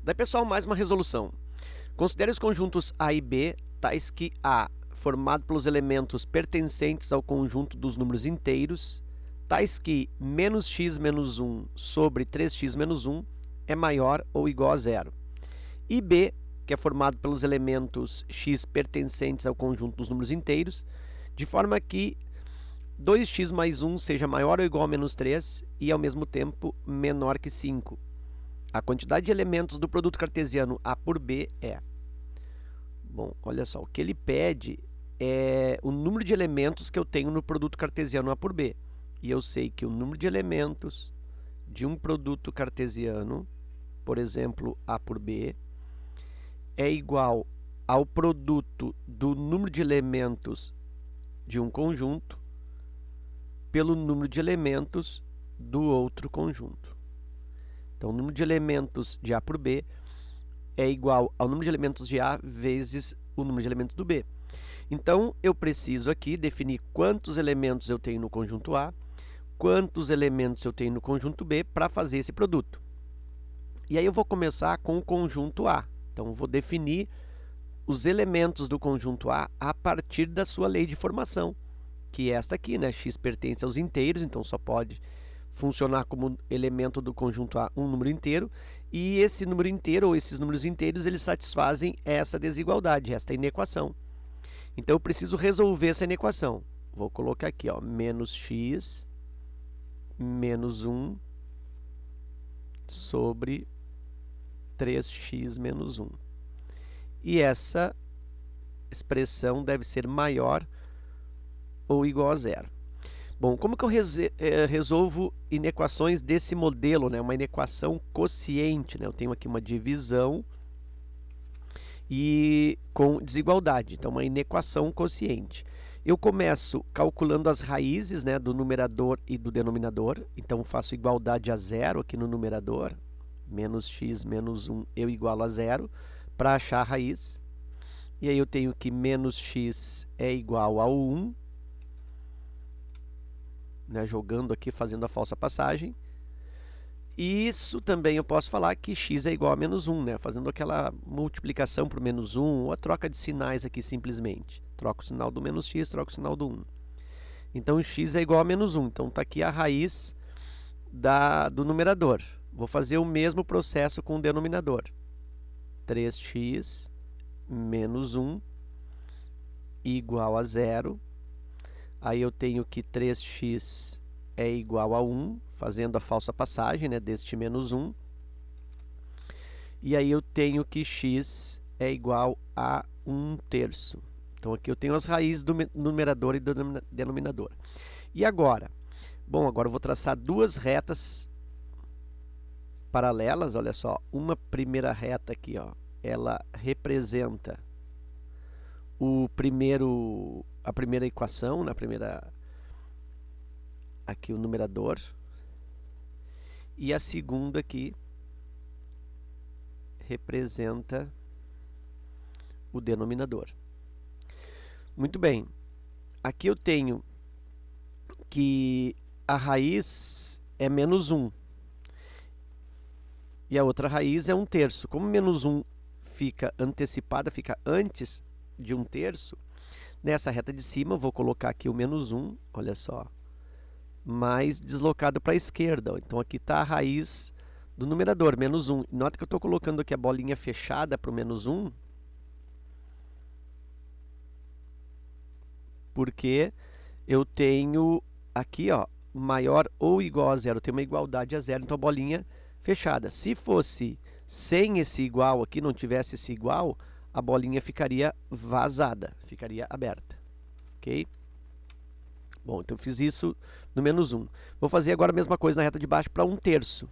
Daí, pessoal, mais uma resolução. Considere os conjuntos A e B, tais que A, formado pelos elementos pertencentes ao conjunto dos números inteiros, tais que menos x menos 1 sobre 3x menos 1 é maior ou igual a zero. E B, que é formado pelos elementos x pertencentes ao conjunto dos números inteiros, de forma que 2x mais 1 seja maior ou igual a menos 3 e, ao mesmo tempo, menor que 5. A quantidade de elementos do produto cartesiano A por B é... Bom, olha só, o que ele pede é o número de elementos que eu tenho no produto cartesiano A por B. E eu sei que o número de elementos de um produto cartesiano, por exemplo, A por B, é igual ao produto do número de elementos de um conjunto pelo número de elementos do outro conjunto. Então, o número de elementos de A por B é igual ao número de elementos de A vezes o número de elementos do B. Então, eu preciso aqui definir quantos elementos eu tenho no conjunto A, quantos elementos eu tenho no conjunto B para fazer esse produto. E aí eu vou começar com o conjunto A. Então, eu vou definir os elementos do conjunto A partir da sua lei de formação, que é esta aqui, né? X pertence aos inteiros, então só pode funcionar como elemento do conjunto A um número inteiro, e esse número inteiro, ou esses números inteiros, eles satisfazem essa desigualdade, esta inequação. Então, eu preciso resolver essa inequação. Vou colocar aqui, ó, menos x menos 1 sobre 3x menos 1. E essa expressão deve ser maior ou igual a zero. Bom, como que eu resolvo inequações desse modelo, né? Uma inequação quociente, né? Eu tenho aqui uma divisão e com desigualdade, então uma inequação quociente. Eu começo calculando as raízes, né, do numerador e do denominador, então faço igualdade a zero aqui no numerador, menos x menos 1 eu igualo a zero, para achar a raiz. E aí eu tenho que menos x é igual a 1, né, jogando aqui, fazendo a falsa passagem. E isso também eu posso falar que x é igual a menos 1, né, fazendo aquela multiplicação por menos 1, ou a troca de sinais aqui simplesmente. Troco o sinal do menos x, troco o sinal do 1. Então, x é igual a menos 1. Então, está aqui a raiz do numerador. Vou fazer o mesmo processo com o denominador. 3x menos 1 igual a zero. Aí eu tenho que 3x é igual a 1, fazendo a falsa passagem, né, deste menos 1. E aí eu tenho que x é igual a 1/3. Então, aqui eu tenho as raízes do numerador e do denominador. E agora? Bom, agora eu vou traçar duas retas paralelas, olha só. Uma primeira reta aqui, ó, ela representa a primeira equação, aqui o numerador, e a segunda aqui representa o denominador. Muito bem, aqui eu tenho que a raiz é menos 1 e a outra raiz é 1/3. Como menos 1 fica antecipada, fica antes de 1/3, nessa reta de cima eu vou colocar aqui o menos 1, olha só, mais deslocado para a esquerda. Então, aqui está a raiz do numerador, menos 1. Nota que eu estou colocando aqui a bolinha fechada para o menos 1, porque eu tenho aqui, ó, maior ou igual a zero. Eu tenho uma igualdade a zero, então a bolinha fechada. Se fosse sem esse igual aqui, não tivesse esse igual, a bolinha ficaria vazada, ficaria aberta. Ok? Bom, então eu fiz isso no menos 1. Vou fazer agora a mesma coisa na reta de baixo para 1/3.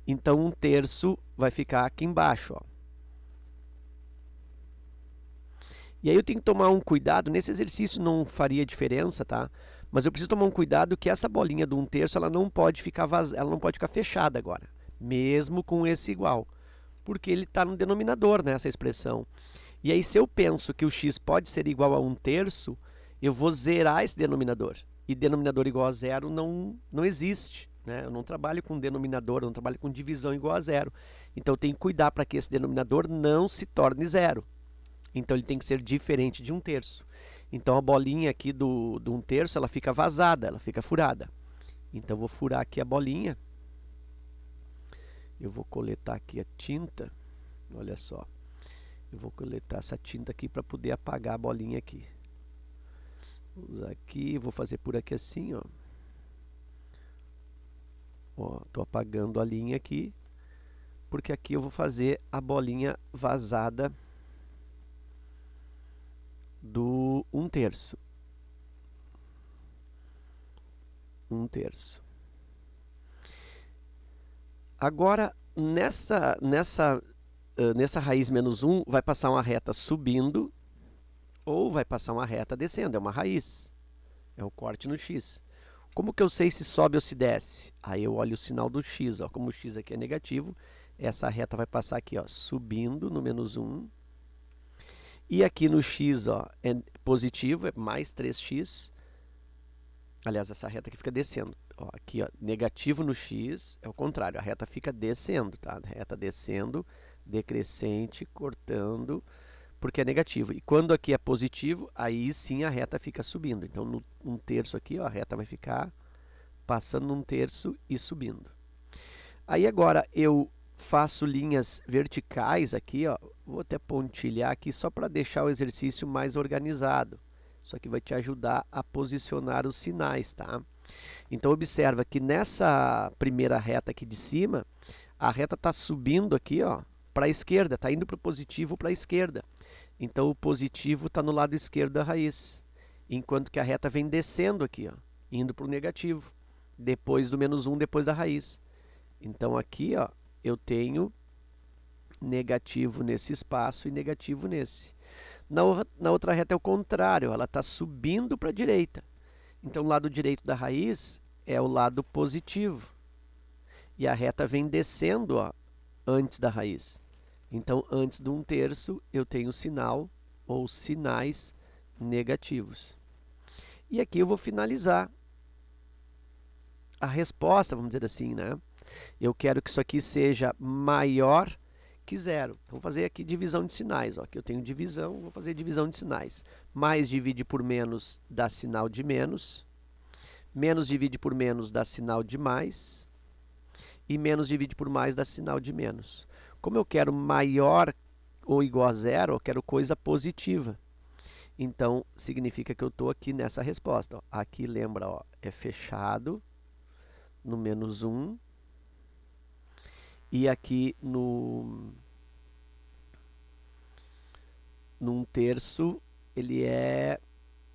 Então, 1/3 vai ficar aqui embaixo, ó. E aí eu tenho que tomar um cuidado, nesse exercício não faria diferença, tá? Mas eu preciso tomar um cuidado que essa bolinha do 1/3, ela não pode ficar ela não pode ficar fechada agora, mesmo com esse igual, porque ele está no denominador, né, essa expressão. E aí, se eu penso que o x pode ser igual a 1/3, eu vou zerar esse denominador. E denominador igual a zero não existe. né? Eu não trabalho com denominador, eu não trabalho com divisão igual a zero. Então eu tenho que cuidar para que esse denominador não se torne zero. Então ele tem que ser diferente de 1/3. Então a bolinha aqui do 1/3, ela fica vazada, ela fica furada. Então eu vou furar aqui a bolinha. Eu vou coletar aqui a tinta. Olha só. Eu vou coletar essa tinta aqui para poder apagar a bolinha aqui. Vou usar aqui, vou fazer por aqui assim, ó. Ó, tô apagando a linha aqui, porque aqui eu vou fazer a bolinha vazada do 1/3. 1/3. Agora, nessa raiz menos 1, vai passar uma reta subindo ou vai passar uma reta descendo. É uma raiz. É o corte no x. Como que eu sei se sobe ou se desce? Aí eu olho o sinal do x. Ó. Como o x aqui é negativo, essa reta vai passar aqui, ó, subindo no menos 1. E aqui no x, ó, é positivo, é mais 3x. Aliás, essa reta aqui fica descendo. Ó, aqui, ó, negativo no x, é o contrário, a reta fica descendo, tá? Reta descendo, decrescente, cortando, porque é negativo. E quando aqui é positivo, aí sim a reta fica subindo. Então, no 1/3 aqui, ó, a reta vai ficar passando no 1/3 e subindo. Aí agora eu faço linhas verticais aqui, ó. Vou até pontilhar aqui só para deixar o exercício mais organizado. Isso aqui vai te ajudar a posicionar os sinais, tá? Então observa que nessa primeira reta aqui de cima, a reta está subindo aqui, ó, para a esquerda, está indo para o positivo para a esquerda. Então o positivo está no lado esquerdo da raiz, enquanto que a reta vem descendo aqui, ó, indo para o negativo, depois do menos 1, depois da raiz. Então aqui, ó, eu tenho negativo nesse espaço e negativo nesse. Na outra reta é o contrário, ela está subindo para a direita. Então o lado direito da raiz é o lado positivo. E a reta vem descendo, ó, antes da raiz. Então antes do 1/3 eu tenho o sinal ou sinais negativos. E aqui eu vou finalizar a resposta, vamos dizer assim, né? Eu quero que isso aqui seja maior que zero. Vou fazer aqui divisão de sinais. Ó. Aqui eu tenho divisão, vou fazer divisão de sinais. Mais divide por menos dá sinal de menos. Menos divide por menos dá sinal de mais. E menos divide por mais dá sinal de menos. Como eu quero maior ou igual a zero, eu quero coisa positiva. Então, significa que eu estou aqui nessa resposta. Ó. Aqui, lembra, ó, é fechado no menos 1. E aqui no 1/3, ele é...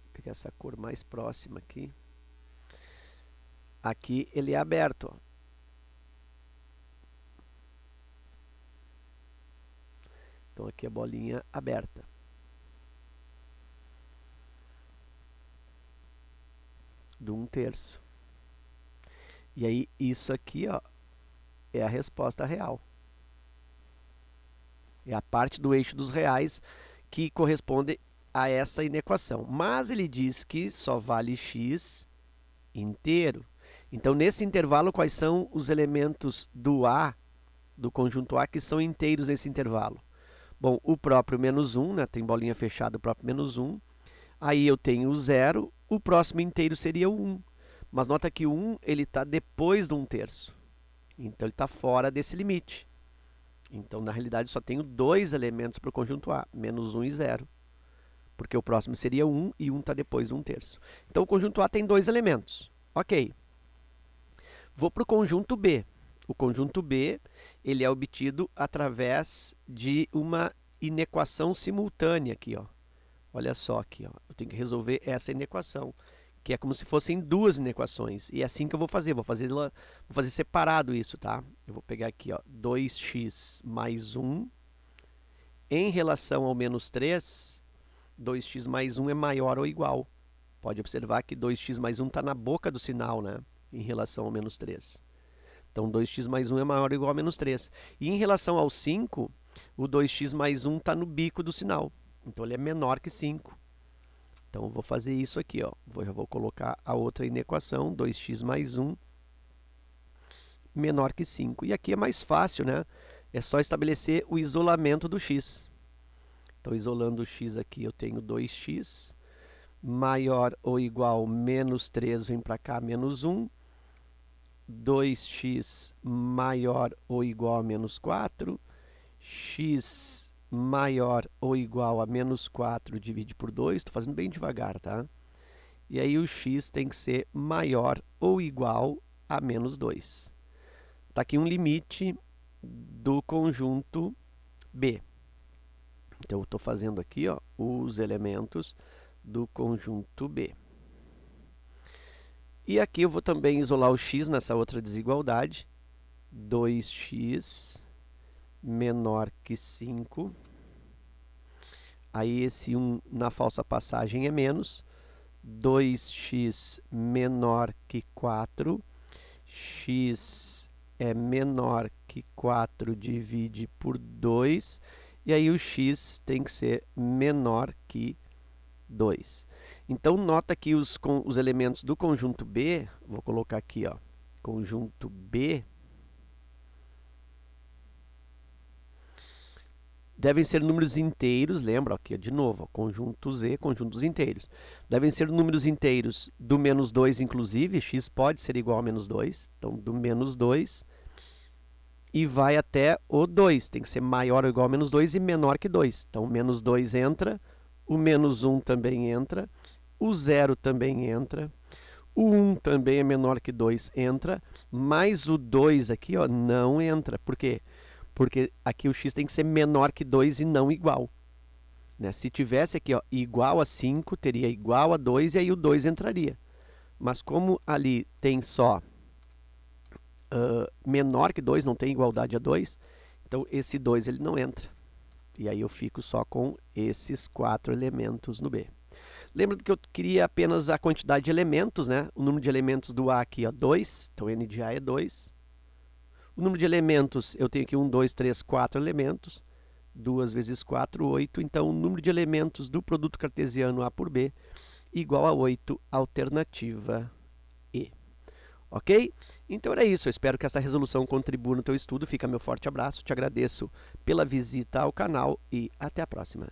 Vou pegar essa cor mais próxima aqui. Aqui ele é aberto. Ó. Então aqui a bolinha aberta. Do 1/3. E aí isso aqui, ó, é a resposta real. É a parte do eixo dos reais que corresponde a essa inequação. Mas ele diz que só vale x inteiro. Então, nesse intervalo, quais são os elementos do A, do conjunto A, que são inteiros nesse intervalo? Bom, o próprio menos 1, né? Tem bolinha fechada, o próprio menos 1. Aí eu tenho o 0, o próximo inteiro seria o 1. Mas nota que o 1 está depois do 1/3. Então, ele está fora desse limite. Então, na realidade, só tenho dois elementos para o conjunto A, menos 1 e 0. Porque o próximo seria 1 e 1 está depois do 1/3. Então, o conjunto A tem dois elementos. Ok. Vou para o conjunto B. O conjunto B ele é obtido através de uma inequação simultânea aqui. Ó. Olha só aqui. Ó. Eu tenho que resolver essa inequação, que é como se fossem duas inequações. E é assim que eu vou fazer. Vou fazer separado isso, tá? Eu vou pegar aqui, ó, 2x mais 1 em relação ao menos 3. 2x mais 1 é maior ou igual. Pode observar que 2x mais 1 está na boca do sinal, né? Em relação ao menos 3. Então, 2x mais 1 é maior ou igual a menos 3. E em relação ao 5, o 2x mais 1 está no bico do sinal. Então, ele é menor que 5. Então, eu vou fazer isso aqui. Ó. Já vou colocar a outra inequação, 2x mais 1 menor que 5. E aqui é mais fácil, né? É só estabelecer o isolamento do x. Então, isolando o x aqui, eu tenho 2x maior ou igual menos 3, vem para cá, menos 1. 2x maior ou igual a menos 4. X maior ou igual a menos 4 divide por 2. Estou fazendo bem devagar, tá? E aí o x tem que ser maior ou igual a menos 2. Está aqui um limite do conjunto B. Então, eu estou fazendo aqui, ó, os elementos do conjunto B. E aqui eu vou também isolar o x nessa outra desigualdade. 2x menor que 5. Aí esse 1 na falsa passagem é menos. 2x menor que 4. X é menor que 4, divide por 2. E aí o x tem que ser menor que 2. Então, nota que os elementos do conjunto B, vou colocar aqui, ó, conjunto B, devem ser números inteiros, lembra, aqui de novo, ó, conjunto Z, conjuntos inteiros. Devem ser números inteiros do menos 2, inclusive, x pode ser igual a menos 2, então do menos 2, e vai até o 2, tem que ser maior ou igual a menos 2 e menor que 2. Então, menos 2 entra, o menos 1 também entra, o 0 também entra, o 1 também é menor que 2, entra, mas o 2 aqui, ó, não entra. Por quê? Porque aqui o x tem que ser menor que 2 e não igual. Né? Se tivesse aqui, ó, igual a 5, teria igual a 2 e aí o 2 entraria. Mas como ali tem só menor que 2, não tem igualdade a 2, então esse 2 ele não entra. E aí eu fico só com esses 4 elementos no B. Lembra que eu queria apenas a quantidade de elementos, né? O número de elementos do A aqui, ó, 2, então n de A é 2. O número de elementos, eu tenho aqui 1, 2, 3, 4 elementos. 2 vezes 4, 8. Então, o número de elementos do produto cartesiano A por B igual a 8, alternativa E. Ok? Então era isso. Eu espero que essa resolução contribua no teu estudo. Fica meu forte abraço. Te agradeço pela visita ao canal e até a próxima.